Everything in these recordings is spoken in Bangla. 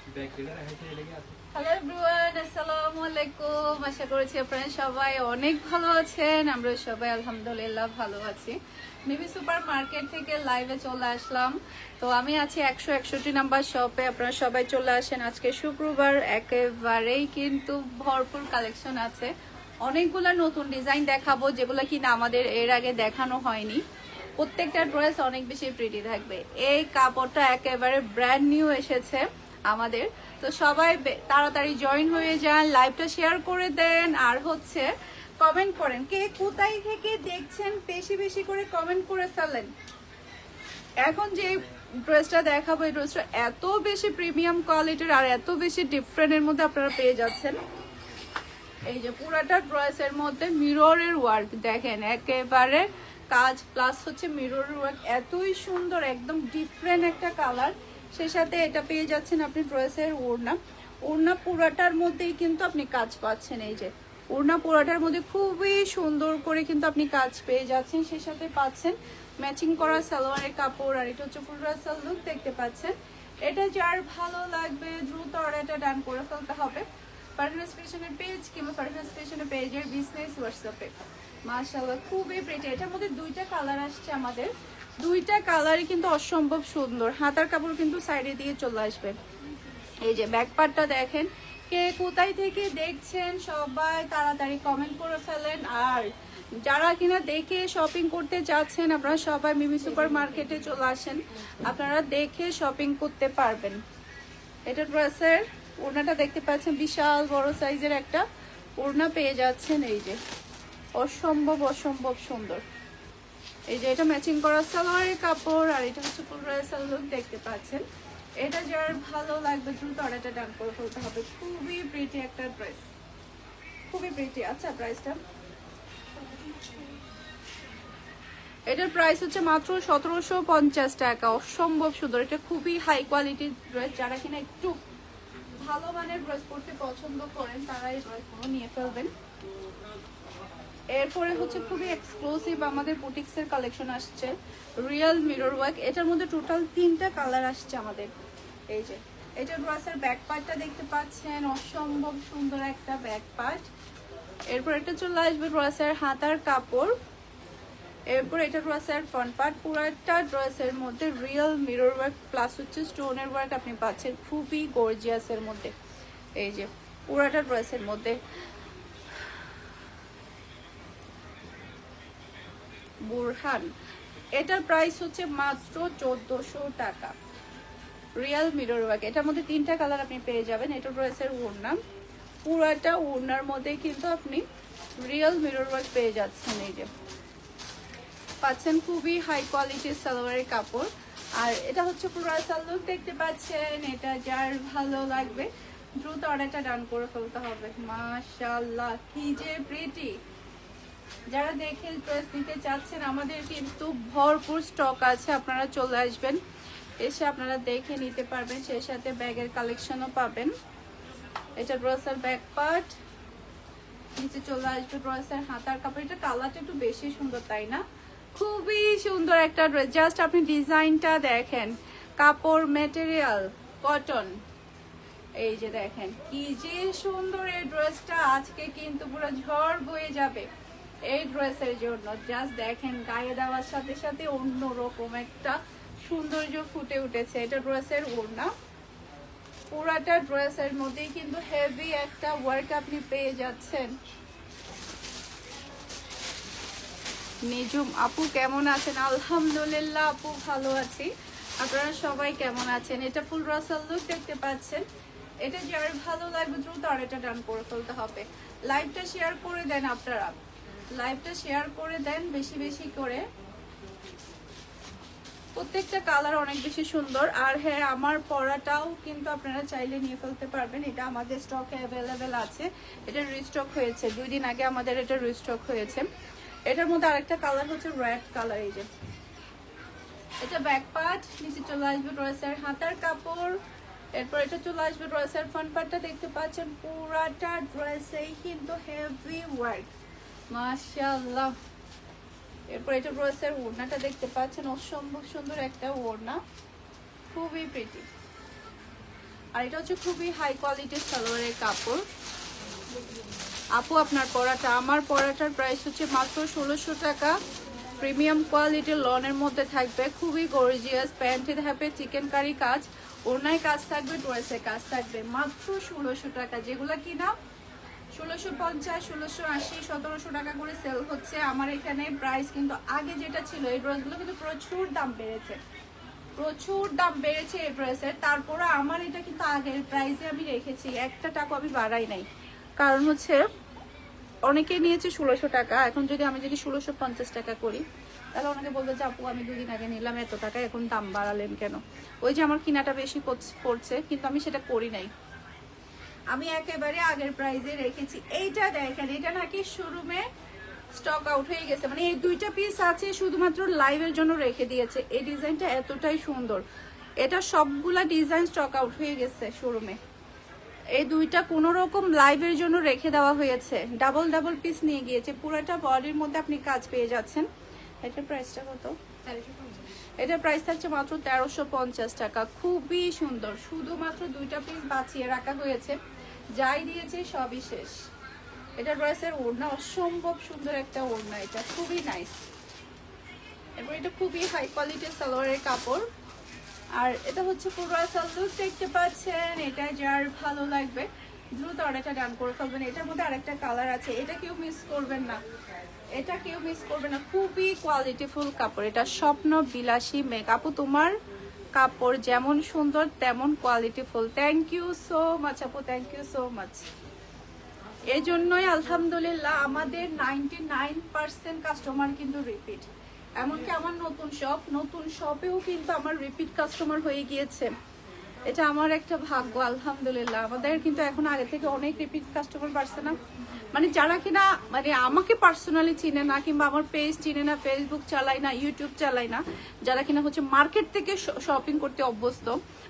হ্যালো এভরিওয়ান, আসসালামু আলাইকুম। আশা করছি আপনারা সবাই অনেক ভালো আছেন। আমরা সবাই আলহামদুলিল্লাহ ভালো আছি। মিমি সুপার মার্কেট থেকে লাইভে চলে আসলাম। তো আমি আছি 161 নাম্বার শপে। আপনারা সবাই চলে আসেন। আজকে শুক্রবার, একেবারেই কিন্তু ভরপুর কালেকশন আছে। অনেকগুলা নতুন ডিজাইন দেখাবো যেগুলো কিনা আমাদের এর আগে দেখানো হয়নি। প্রত্যেকটা ড্রেস অনেক বেশি প্রিটি থাকবে। এই কাপড়টা একেবারে ব্র্যান্ড নিউ এসেছে আমাদের। তো সবাই তাড়াতাড়ি জয়েন হয়ে যান, লাইভটা শেয়ার করে দেন, আর হচ্ছে কমেন্ট করেন কে কোথায় থেকে দেখছেন, বেশি বেশি করে কমেন্ট করে ফেলেন। এখন যে ড্রেসটা দেখাবো, এই ড্রেসটা এত বেশি প্রিমিয়াম কোয়ালিটির আর এত বেশি ডিফারেন্টের মধ্যে আপনারা পেয়ে যাচ্ছেন। এই যে পুরাটা ড্রেসের মধ্যে মিররের ওয়ার্ক দেখেন, একেবারে কাজ প্লাস হচ্ছে মিররের ওয়ার্ক, এতই সুন্দর, একদম ডিফারেন্ট একটা কালার। সে সাথে এটা পেয়ে যাচ্ছেন আপনি ড্রেসের ওড়না। ওড়না পুরাটার মধ্যেই কিন্তু আপনি কাজ পাচ্ছেন। এই যে ওড়না পুরাটার মধ্যে খুবই সুন্দর করে কিন্তু আপনি কাজ পেয়ে যাচ্ছেন। সে সাথে পাচ্ছেন ম্যাচিং করা সালোয়ারের কাপড়, আর এটা হচ্ছে ফুল ড্রেসের লুক দেখতে পাচ্ছেন। এটা যার ভালো লাগবে দ্রুত অর্ডারটা ডান করে ফেলতে হবে। ফারহানাস ফ্যাশনের পেজ কিংবা ফারহানাস ফ্যাশনের পেজের বিজনেস হোয়াটসঅ্যাপে। মাশাআল্লাহ খুবই প্রিটি। এটার মধ্যে দুইটা কালার আসছে আমাদের, দুইটা কালারই কিন্তু অসম্ভব সুন্দর। হাতার কাপড় কিন্তু সাইডে দিয়ে চলে আসবে। এই যে ব্যাক পার্টটা দেখেন, কে কোথায় থেকে দেখছেন সবাই তাড়াতাড়ি কমেন্ট করে ফেলেন। আর যারা কিনা দেখে শপিং করতে চাচ্ছেন, আপনারা সবাই মিমি সুপার মার্কেটে চলে আসেন, আপনারা দেখে শপিং করতে পারবেন। এটা ড্রেসের ওড়নাটা দেখতে পাচ্ছেন, বিশাল বড় সাইজের একটা ওড়না পেয়ে যাচ্ছেন। এই যে অসম্ভব অসম্ভব সুন্দর। এই যে এটা ম্যাচিং করা সালোয়ারের কাপড়, আর এটা হচ্ছে ফুল ড্রেসের লুক দেখতে পাচ্ছেন। এটা যার ভালো লাগবে দ্রুত অর্ডারটা ডান করে ফেলতে হবে। খুবই প্রিটি একটা ড্রেস, খুবই প্রিটি। আচ্ছা প্রাইসটা, এটার প্রাইস হচ্ছে মাত্র 1750 টাকা। অসম্ভব সুন্দর, এটা খুবই হাই কোয়ালিটির ড্রেস। যারা কিনা একটু ভালো মানের ড্রেস পরতে পছন্দ করেন তারা এই ড্রেসগুলো নিয়ে ফেলবেন। এরপরে হচ্ছে খুবই এক্সক্লুসিভ আমাদের বুটিক্সের কালেকশন আসছে, রিয়েল মিরর ওয়ার্ক। এটার মধ্যে টোটাল 3টা কালার আসছে আমাদের। এই যে এটা ড্রেসের ব্যাক পার্টটা দেখতে পাচ্ছেন, অসম্ভব সুন্দর একটা ব্যাক পার্ট। এরপর এটা চলে আসবে ড্রেসের হাতার কাপড়। এরপর এটা ড্রেসের ফ্রন্ট পার্ট। পুরোটা ড্রেসের মধ্যে রিয়েল মিরর ওয়ার্ক প্লাস হচ্ছে স্টোনের ওয়ার্ক আপনি পাচ্ছেন, খুবই গর্জিয়াসের মধ্যে। এই যে পুরোটা ড্রেসের মধ্যে বুরহান। এটার প্রাইস হচ্ছে মাত্র 1400 টাকা। রিয়েল মিরর ওয়ার্ক, এটার মধ্যে 3টা কালার আপনি পেয়ে যাবেন। এটা ড্রেসের ওড়না, পুরাটা ওড়নার মধ্যে কিন্তু আপনি রিয়েল মিরর ওয়ার্ক পেয়ে যাচ্ছেন। এই যে পাচ্ছেন খুবই হাই কোয়ালিটির সালোয়ারের কাপড়, আর এটা হচ্ছে পুরো লুক দেখতে পাচ্ছেন। এটা যার ভালো লাগবে দ্রুত অর্ডারটা ডান করে ফেলতে হবে। মাশাআল্লাহ কি যে প্রিটি। যারা দেখে ড্রেস নিতে চাচ্ছেন, আমাদের কিন্তু ভরপুর স্টক আছে, আপনারা চলে আসবেন, এসে আপনারা দেখে নিতে পারবেন। সেই সাথে ব্যাগের কালেকশনও পাবেন। এটা ড্রেসের ব্যাক পার্ট, নিচে চলে আসবে ড্রেসের হাতার কাপড়। এটা কালারটা একটু বেশি সুন্দর তাই না? খুবই সুন্দর একটা ড্রেস। জাস্ট আপনি ডিজাইনটা দেখেন, কাপড় ম্যাটেরিয়াল কটন। এই যে দেখেন কি যে সুন্দর এই ড্রেসটা। আজকে কিন্তু পুরো ঝড় বয়ে যাবে এই ড্রেসের জন্য। জাস্ট দেখেন গায়ে দেওয়ার সাথে সাথে অন্যরকম একটা সৌন্দর্য ফুটে উঠেছে। এটা ড্রেসের ওড়না, পুরাটা ড্রেসের মধ্যেই কিন্তু হেভি একটা ওয়ার্ক আপনি পেয়ে যাচ্ছেন। নিজুম আপু কেমন আছেন? আলহামদুলিল্লাহ আপু ভালো আছি, আপনারা সবাই কেমন আছেন? এটা ফুল ড্রেসের লুক দেখতে পাচ্ছেন। এটা যার ভালো লাগবে দ্রুত অর্ডারটা ডান করে ফেলতে হবে। লাইভটা শেয়ার করে দেন, আপনারা লাইভটা শেয়ার করে দেন বেশি বেশি করে। প্রত্যেকটা কালার অনেক বেশি সুন্দর। আর হ্যাঁ, আমার পরাটাও কিন্তু আপনারা চাইলে নিয়ে ফেলতে পারবেন। এটা আমাদের স্টকে অ্যাভেলেবেল আছে। এটা রিস্টক হয়েছে, 2 দিন আগে আমাদের এটা রিস্টক হয়েছে। এটার মধ্যে আরেকটা কালার হচ্ছে রেড কালার। এই যে এটা ব্যাক পার্ট, নিচে চলে আসবে ড্রেসের হাতার কাপড়। এরপর এটা চলে আসবে ড্রেসের ফ্রন্ট পার্টটা দেখতে পাচ্ছেন, পুরাটা ড্রেসেই কিন্তু হেভি ওয়ার্ক। মাশাআল্লাহ। এরপর এটা ড্রেসের ওড়নাটা দেখতে পাচ্ছেন, অসম্ভব সুন্দর একটা ওড়না, খুবই প্রিটি। আর এটা হচ্ছে খুবই হাই কোয়ালিটির সালোয়ারের কাপড়। আপু আপনার পরাটা, আমার পরাটার প্রাইস হচ্ছে মাত্র 1600 টাকা। প্রিমিয়াম কোয়ালিটির লনের মধ্যে থাকবে, খুবই গর্জিয়াস। প্যান্টে থাকবে চিকেন কারি কাজ, ওড়নায় কাজ থাকবে, ড্রেসে কাজ থাকবে, মাত্র 1600 টাকা। যেগুলো কিনা 1650, 1680, 1700 টাকা করে সেল হচ্ছে। আমার এখানে প্রাইস কিন্তু আগে যেটা ছিল, এই ড্রেসগুলো কিন্তু প্রচুর দাম বেড়েছে, প্রচুর দাম বেড়েছে এই ড্রেসের। তারপরে আমার এটা কিন্তু আগের প্রাইসে আমি রেখেছি, একটা টাকা আমি বাড়াই নাই। কারণ হচ্ছে অনেকে নিয়েছে 1600 টাকা, এখন যদি আমি 1650 টাকা করি, তাহলে অনেকে বলবে যে আপু আমি 2 দিন আগে নিলাম এত টাকা, এখন দাম বাড়ালেন কেন? ওই যে আমার কিনাটা বেশি পড়ছে, কিন্তু আমি সেটা করি নাই, আমি একেবারে আগের প্রাইসে রেখেছি। এইটা দেখেন, এটা নাকি শোরুমে স্টক আউট হয়ে গেছে, মানে এই 2টা পিস আছে শুধুমাত্র লাইভের জন্য রেখে দিয়েছে। এই ডিজাইনটা এতটাই সুন্দর, এটা সবগুলা ডিজাইন স্টক আউট হয়ে গেছে শোরুমে। এই 2টা কোনো রকম লাইভের জন্য রেখে দেওয়া হয়েছে, ডাবল ডাবল পিস নিয়ে গিয়েছে। পুরোটা বডির মধ্যে আপনি কাজ পেয়ে যাচ্ছেন। এটার প্রাইসটা কত? এটার প্রাইস থাকছে মাত্র 1350 টাকা। খুবই সুন্দর, শুধুমাত্র 2টা পিস বাঁচিয়ে রাখা হয়েছে, যাই দিয়েছে সবই শেষ। এটা ড্রেসের ওড়না, অসম্ভব সুন্দর একটা ওড়না, এটা খুবই নাইস। এবং এটা খুবই হাই কোয়ালিটির সালোয়ারের কাপড়। আর এটা হচ্ছে পুরো সালোয়ার দেখতে পাচ্ছেন। এটা যার ভালো লাগবে দ্রুত অর্ডারটা ডান করে ফেলবেন। এটার মধ্যে আরেকটা কালার আছে, এটা কেউ মিস করবেন না, এটা কেউ মিস করবে না। খুবই কোয়ালিটিফুল কাপড়, এটা স্বপ্ন বিলাসী মেক। আপু তোমার কাপড় যেমন সুন্দর তেমন কোয়ালিটিফুল। থ্যাংক ইউ সো মাচ আপু, থ্যাংক ইউ সো মাচ। এই জন্যই আলহামদুলিল্লাহ আমাদের 99% কাস্টমার কিন্তু রিপিট। এমনকি আমার নতুন শপেও কিন্তু আমার রিপিট কাস্টমার হয়ে গিয়েছে। এটা আমার একটা ভাগ্য আলহামদুলিল্লাহ। আমাদের কিন্তু এখন আগে থেকে অনেক রিপিট কাস্টমার বাড়ছে না, মানে যারা কিনা মানে আমাকে পার্সোনালি চিনে না, কিংবা আমার পেজ চিনে না, ফেসবুক চালাই না, ইউটিউব চালাই না, যারা কিনা হচ্ছে মার্কেট থেকে শপিং করতে অভ্যস্ত,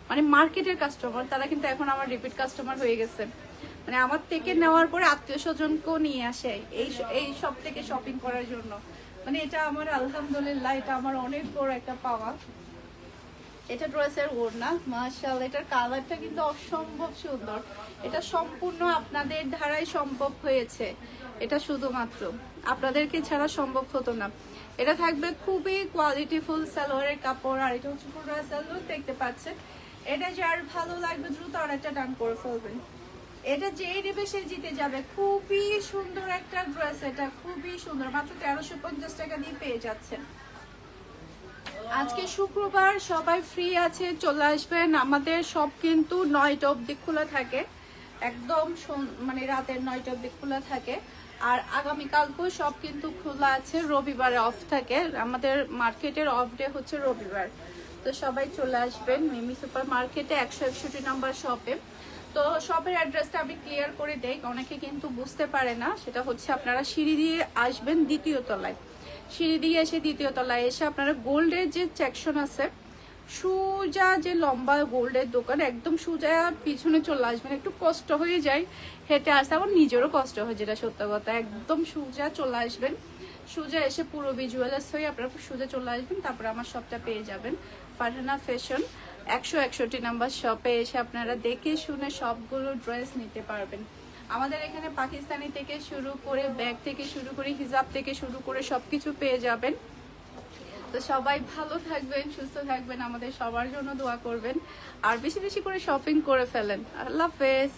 মানে মার্কেটের কাস্টমার, তারা কিন্তু এখন আমার রিপিট কাস্টমার হয়ে গেছে। মানে আমার থেকে নেওয়ার পরে আত্মীয় স্বজনকেও নিয়ে আসে এই সব থেকে শপিং করার জন্য। মানে এটা আমার আলহামদুলিল্লাহ, এটা আমার অনেক বড় একটা পাওয়া। এটা ড্রেসের ওড়না, মাশাআল্লাহ, এটার কালারটা কিন্তু অসম্ভব সুন্দর। এটা সম্পূর্ণ আপনাদের ধারাই সম্ভব হয়েছে, এটা শুধুমাত্র আপনাদেরকে ছাড়া সম্ভব হতো না। এটা থাকবে খুবই কোয়ালিটিফুল সালোয়ারের কাপড়। আর এটা হচ্ছে পুরো সালোয়ার দেখতে পাচ্ছেন। এটা যার ভালো লাগবে দ্রুত অর্ডারটা ডান করে ফেলবেন। এটা যেই নেবে সে জিতে যাবে। খুবই সুন্দর একটা ড্রেস, এটা খুবই সুন্দর, মাত্র 1350 টাকা দিয়ে পেয়ে যাচ্ছেন। আজকে শুক্রবার, সবাই ফ্রি আছে, চলে আসবেন। আমাদের সব কিন্তু 9টা অবধি খোলা থাকে, একদম মানে রাতের 9টা অবধি খোলা থাকে। আর আগামীকালকেও সব কিন্তু খোলা আছে, রবিবারে অফ থাকে। আমাদের মার্কেটের অফ ডে হচ্ছে রবিবার। তো সবাই চলে আসবেন মিমি সুপার মার্কেটে 161 নাম্বার শপে। তো শপের অ্যাড্রেসটা আমি ক্লিয়ার করে দেই, অনেকে কিন্তু বুঝতে পারে না। সেটা হচ্ছে আপনারা সিঁড়ি দিয়ে আসবেন দ্বিতীয় তলায়, সিঁড়ি দিয়ে এসে দ্বিতীয় তলায় এসে আপনারা গোল্ডের যে সেকশন আছে, সোজা যে লম্বা গোল্ডের দোকান, একদম সোজা পিছনে চলে আসবেন। একটু কষ্ট হয়ে যায় হেঁটে আসতে, আমার নিজেরও কষ্ট হয়, যেটা সত্য কথা। একদম সোজা চলে আসবেন, সোজা এসে পুরো জুয়েলার্স হয়ে আপনারা সোজা চলে আসবেন, তারপরে আমার শপটা পেয়ে যাবেন। ফারহানা ফ্যাশন 161 নাম্বার শপে এসে আপনারা দেখে শুনে সবগুলো ড্রেস নিতে পারবেন। আমাদের এখানে পাকিস্তানি থেকে শুরু করে ব্যাগ থেকে শুরু করে হিজাব থেকে শুরু করে সবকিছু পেয়ে যাবেন। তো সবাই ভালো থাকবেন, সুস্থ থাকবেন, আমাদের সবার জন্য দোয়া করবেন, আর বেশি বেশি করে শপিং করে ফেলেন। আল্লাহ হাফেজ।